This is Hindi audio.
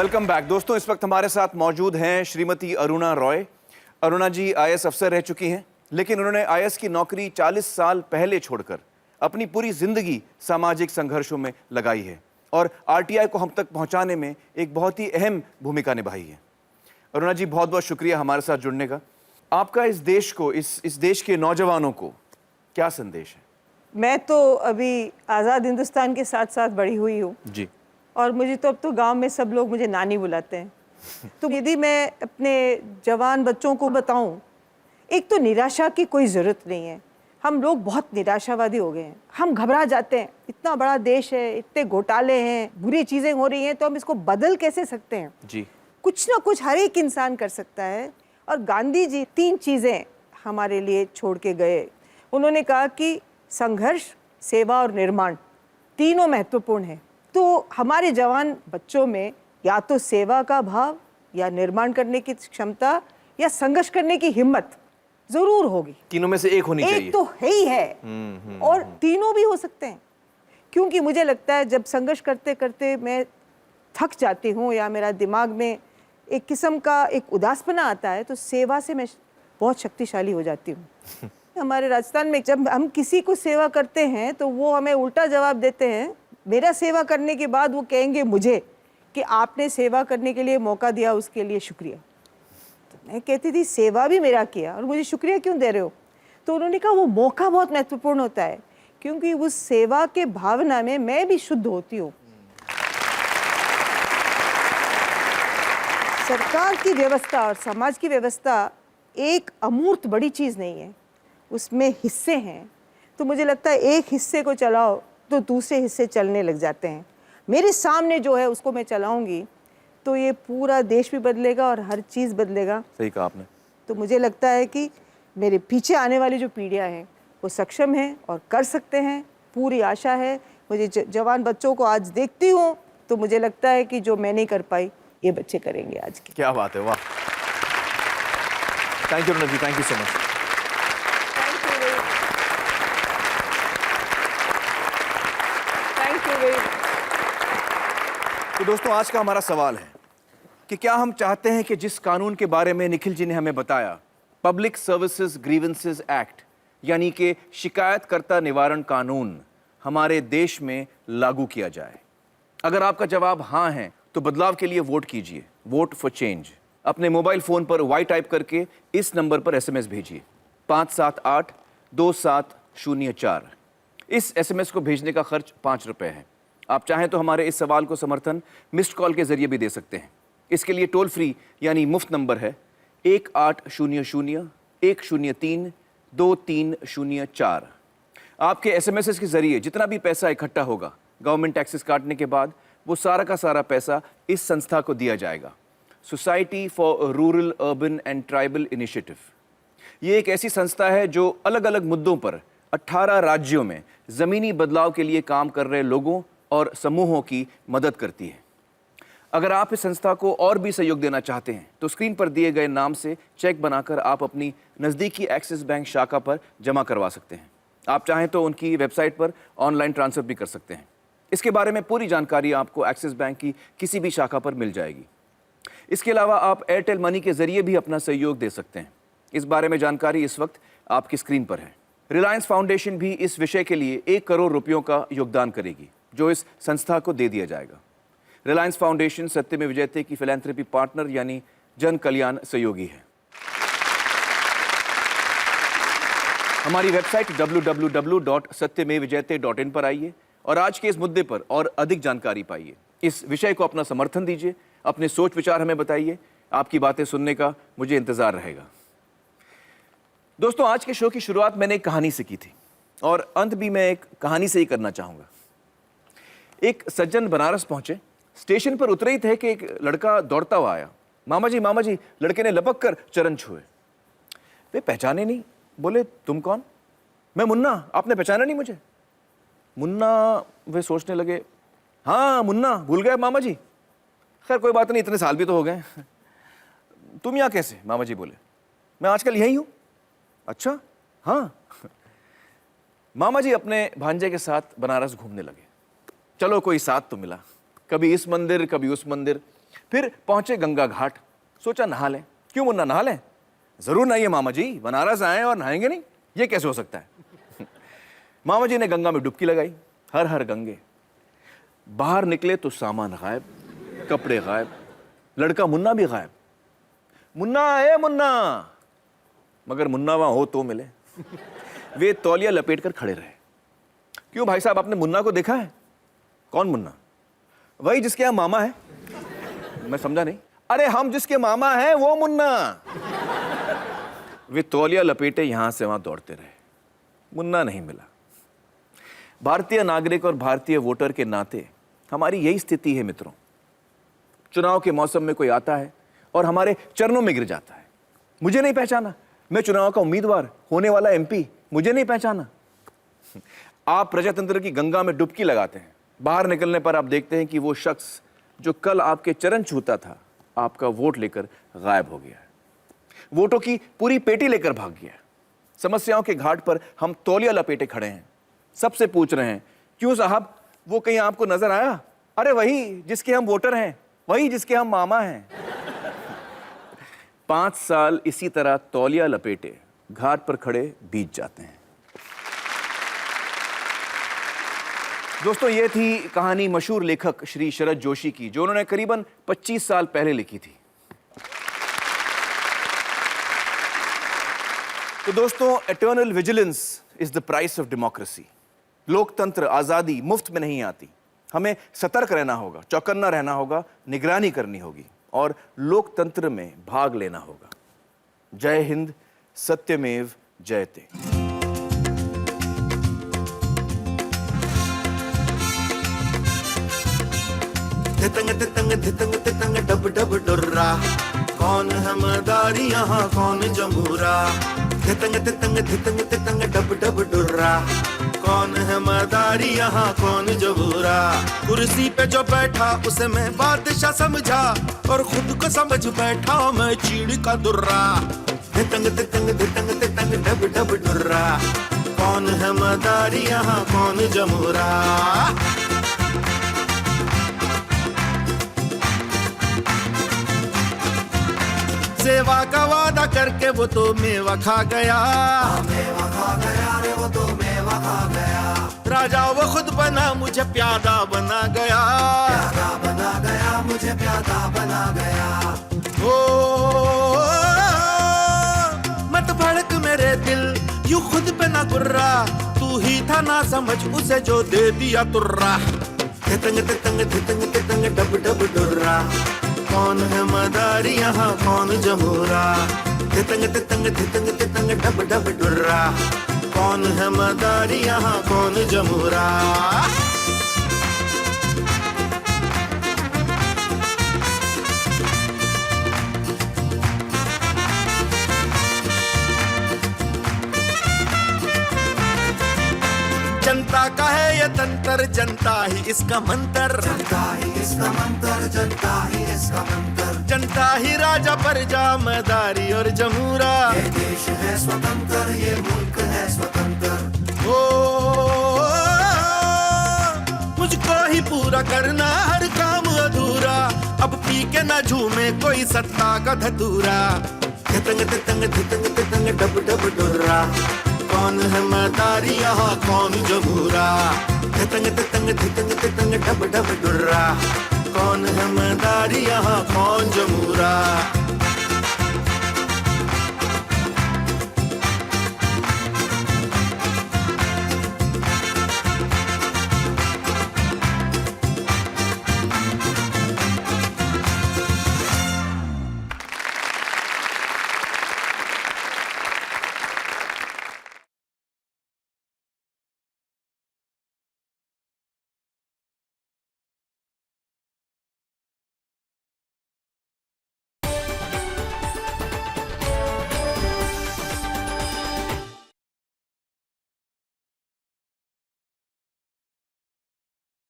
वेलकम बैक दोस्तों। इस वक्त हमारे साथ मौजूद हैं श्रीमती अरुणा रॉय। अरुणा जी आईएएस अफसर रह चुकी हैं, लेकिन उन्होंने आईएएस की नौकरी 40 साल पहले छोड़कर अपनी पूरी जिंदगी सामाजिक संघर्षों में लगाई है और आरटीआई को हम तक पहुंचाने में एक बहुत ही अहम भूमिका निभाई है। अरुणा जी, बहुत बहुत शुक्रिया हमारे साथ जुड़ने का। आपका इस देश को, इस देश के नौजवानों को क्या संदेश है? मैं तो अभी आज़ाद हिंदुस्तान के साथ साथ बड़ी हुई हूँ जी। और मुझे तो अब तो गांव में सब लोग मुझे नानी बुलाते हैं। तो यदि मैं अपने जवान बच्चों को बताऊं, एक तो निराशा की कोई ज़रूरत नहीं है। हम लोग बहुत निराशावादी हो गए हैं, हम घबरा जाते हैं। इतना बड़ा देश है, इतने घोटाले हैं, बुरी चीज़ें हो रही हैं, तो हम इसको बदल कैसे सकते हैं? जी। कुछ ना कुछ हर एक इंसान कर सकता है। और गांधी जी 3 चीज़ें हमारे लिए छोड़ के गए। उन्होंने कहा कि संघर्ष, सेवा और निर्माण तीनों महत्वपूर्ण हैं। तो हमारे जवान बच्चों में या तो सेवा का भाव, या निर्माण करने की क्षमता, या संघर्ष करने की हिम्मत जरूर होगी। तीनों में से एक होनी चाहिए। एक तो है ही है, और तीनों भी हो सकते हैं। क्योंकि मुझे लगता है जब संघर्ष करते करते मैं थक जाती हूँ या मेरा दिमाग में एक किस्म का एक उदासपना आता है, तो सेवा से मैं बहुत शक्तिशाली हो जाती हूँ। हमारे राजस्थान में जब हम किसी को सेवा करते हैं तो वो हमें उल्टा जवाब देते हैं। मेरा सेवा करने के बाद वो कहेंगे मुझे कि आपने सेवा करने के लिए मौका दिया, उसके लिए शुक्रिया। तो मैं कहती थी सेवा भी मेरा किया और मुझे शुक्रिया क्यों दे रहे हो? तो उन्होंने कहा वो मौका बहुत महत्वपूर्ण होता है, क्योंकि उस सेवा के भावना में मैं भी शुद्ध होती हूँ। सरकार की व्यवस्था और समाज की व्यवस्था एक अमूर्त बड़ी चीज़ नहीं है, उसमें हिस्से हैं। तो मुझे लगता है एक हिस्से को चलाओ तो दूसरे हिस्से चलने लग जाते हैं। मेरे सामने जो है उसको मैं चलाऊंगी तो ये पूरा देश भी बदलेगा और हर चीज़ बदलेगा। सही कहा आपने। तो मुझे लगता है कि मेरे पीछे आने वाली जो पीढ़ियाँ हैं वो सक्षम हैं और कर सकते हैं। पूरी आशा है। मुझे जवान बच्चों को आज देखती हूँ तो मुझे लगता है कि जो मैं नहीं कर पाई ये बच्चे करेंगे आज के। क्या बात है, वाह। Thank you Aruna ji, thank you so much. तो दोस्तों, आज का हमारा सवाल है कि क्या हम चाहते हैं कि जिस कानून के बारे में निखिल जी ने हमें बताया, पब्लिक सर्विसेज ग्रीवेंसेस एक्ट, यानी कि शिकायतकर्ता निवारण कानून, हमारे देश में लागू किया जाए? अगर आपका जवाब हाँ है तो बदलाव के लिए वोट कीजिए, वोट फॉर चेंज। अपने मोबाइल फोन पर वाई टाइप करके इस नंबर पर एसएमएस भेजिए 5782704। इस एसएमएस को भेजने का खर्च 5 रुपए है। आप चाहें तो हमारे इस सवाल को समर्थन मिस्ड कॉल के जरिए भी दे सकते हैं। इसके लिए टोल फ्री यानी मुफ्त नंबर है 1800-103-2304। आपके एसएमएस के जरिए जितना भी पैसा इकट्ठा होगा, गवर्नमेंट टैक्सेस काटने के बाद, वो सारा का सारा पैसा इस संस्था को दिया जाएगा, society for rural urban and tribal initiative. ये एक ऐसी संस्था है जो अलग अलग मुद्दों पर 18 राज्यों में ज़मीनी बदलाव के लिए काम कर रहे लोगों और समूहों की मदद करती है। अगर आप इस संस्था को और भी सहयोग देना चाहते हैं तो स्क्रीन पर दिए गए नाम से चेक बनाकर आप अपनी नज़दीकी एक्सिस बैंक शाखा पर जमा करवा सकते हैं। आप चाहें तो उनकी वेबसाइट पर ऑनलाइन ट्रांसफ़र भी कर सकते हैं। इसके बारे में पूरी जानकारी आपको एक्सिस बैंक की किसी भी शाखा पर मिल जाएगी। इसके अलावा आप एयरटेल मनी के जरिए भी अपना सहयोग दे सकते हैं। इस बारे में जानकारी इस वक्त आपकी स्क्रीन पर है। रिलायंस फाउंडेशन भी इस विषय के लिए 1 करोड़ रुपयों का योगदान करेगी, जो इस संस्था को दे दिया जाएगा। रिलायंस फाउंडेशन सत्यमेव जयते की फिलैंथ्रोपी पार्टनर यानी जन कल्याण सहयोगी है। हमारी वेबसाइट www.satyamevjayate.in पर आइए और आज के इस मुद्दे पर और अधिक जानकारी पाइए। इस विषय को अपना समर्थन दीजिए, अपने सोच विचार हमें बताइए। आपकी बातें सुनने का मुझे इंतजार रहेगा। दोस्तों, आज के शो की शुरुआत मैंने एक कहानी से की थी और अंत भी मैं एक कहानी से ही करना चाहूंगा। एक सज्जन बनारस पहुंचे। स्टेशन पर उतरे ही थे कि एक लड़का दौड़ता हुआ आया। मामा जी, लड़के ने लपक कर चरण छुए। वे पहचाने नहीं। बोले, तुम कौन? मैं मुन्ना, आपने पहचाना नहीं मुझे? मुन्ना, वे सोचने लगे, हाँ मुन्ना, भूल गए मामा जी। खैर कोई बात नहीं, इतने साल भी तो हो गए। तुम यहाँ कैसे? मामा जी बोले, मैं आजकल यहीं हूँ। अच्छा, हाँ। मामा जी अपने भांजे के साथ बनारस घूमने लगे। चलो कोई साथ तो मिला, कभी इस मंदिर कभी उस मंदिर। फिर पहुंचे गंगा घाट। सोचा नहा लें। क्यों मुन्ना, नहा लें? जरूर नहाइए मामा जी, बनारस आए और नहाएंगे नहीं, ये कैसे हो सकता है? मामा जी ने गंगा में डुबकी लगाई। हर हर गंगे। बाहर निकले तो सामान गायब, कपड़े गायब, लड़का मुन्ना भी गायब। मुन्ना है मुन्ना, मगर मुन्ना वहां हो तो मिले। वे तौलिया लपेट कर खड़े रहे। क्यों भाई साहब, आपने मुन्ना को देखा है? कौन मुन्ना? वही जिसके यहां मामा है। मैं समझा नहीं। अरे हम जिसके मामा हैं वो मुन्ना। वे तौलिया लपेटे यहां से वहां दौड़ते रहे। मुन्ना नहीं मिला। भारतीय नागरिक और भारतीय वोटर के नाते हमारी यही स्थिति है मित्रों। चुनाव के मौसम में कोई आता है और हमारे चरणों में गिर जाता है। मुझे नहीं पहचाना, मैं चुनाव का उम्मीदवार, होने वाला एमपी, मुझे नहीं पहचाना। आप प्रजातंत्र की गंगा में डुबकी लगाते हैं। बाहर निकलने पर आप देखते हैं कि वो शख्स जो कल आपके चरण छूता था, आपका वोट लेकर गायब हो गया है। वोटों की पूरी पेटी लेकर भाग गया है। समस्याओं के घाट पर हम तौलिया लपेटे खड़े हैं। सबसे पूछ रहे हैं, क्यों साहब, वो कहीं आपको नजर आया? अरे वही जिसके हम वोटर हैं, वही जिसके हम मामा हैं। 5 साल इसी तरह तौलिया लपेटे घाट पर खड़े बीत जाते हैं। दोस्तों, ये थी कहानी मशहूर लेखक श्री शरद जोशी की, जो उन्होंने करीबन 25 साल पहले लिखी थी। तो दोस्तों, eternal vigilance is the price of democracy. लोकतंत्र, आजादी मुफ्त में नहीं आती। हमें सतर्क रहना होगा, चौकन्ना रहना होगा, निगरानी करनी होगी और लोकतंत्र में भाग लेना होगा। जय हिंद, सत्यमेव जयते। धितंग धितंग धितंग धितंग डब डब डुर्रा, कौन है मदारी यहाँ कौन जमूरा। धितंग धितंग धितंग धितंग डब डब डुर्रा, कौन है मदारी यहाँ कौन जबूरा। कुर्सी पे जो बैठा उसे मैं बादशाह समझा और खुद को समझ बैठा मैं चीड़ का दुर्रा। धितंग धितंग धितंग धितंग डब डब डुर्रा, कौन है मदारी यहाँ कौन जमूरा। सेवा का वादा करके वो तो मेवा खा गया, मेवा खा गया रे वो तो मेवा खा गया। राजा वो खुद बना मुझे प्यादा बना गया, प्यादा बना गया मुझे प्यादा बना गया। ओ मत भड़क मेरे दिल यूं खुद पे ना गुर्रा, तू ही था ना समझ उसे जो दे दिया तुर्रा। धितंग धितंग धितंग धितंग डब डब डुर्रा, कौन है मदारी यहाँ कौन जमूरा। धितंग धितंग धितंग धितंग डब डब डुर्रा, कौन है मदारी यहाँ कौन जमूरा। जनता का है ये तंत्र, जनता ही इसका मंत्र, जनता ही इसका मंत्र, जनता ही इसका मंत्र। जनता ही राजा प्रजा मदारी और जमूरा। ये देश है स्वतंत्र, ये मुल्क है स्वतंत्र। ओ मुझको ही पूरा करना हर काम अधूरा, अब पी के ना झूमे कोई सत्ता का धतूरा। धितंग धितंग धितंग धितंग डब डब डुर्रा, कौन है मदारी यहाँ कौन जमूरा। धितंग धितंग धितंग धितंग डब डब डुर्रा, कौन है मदारी यहाँ कौन जमूरा।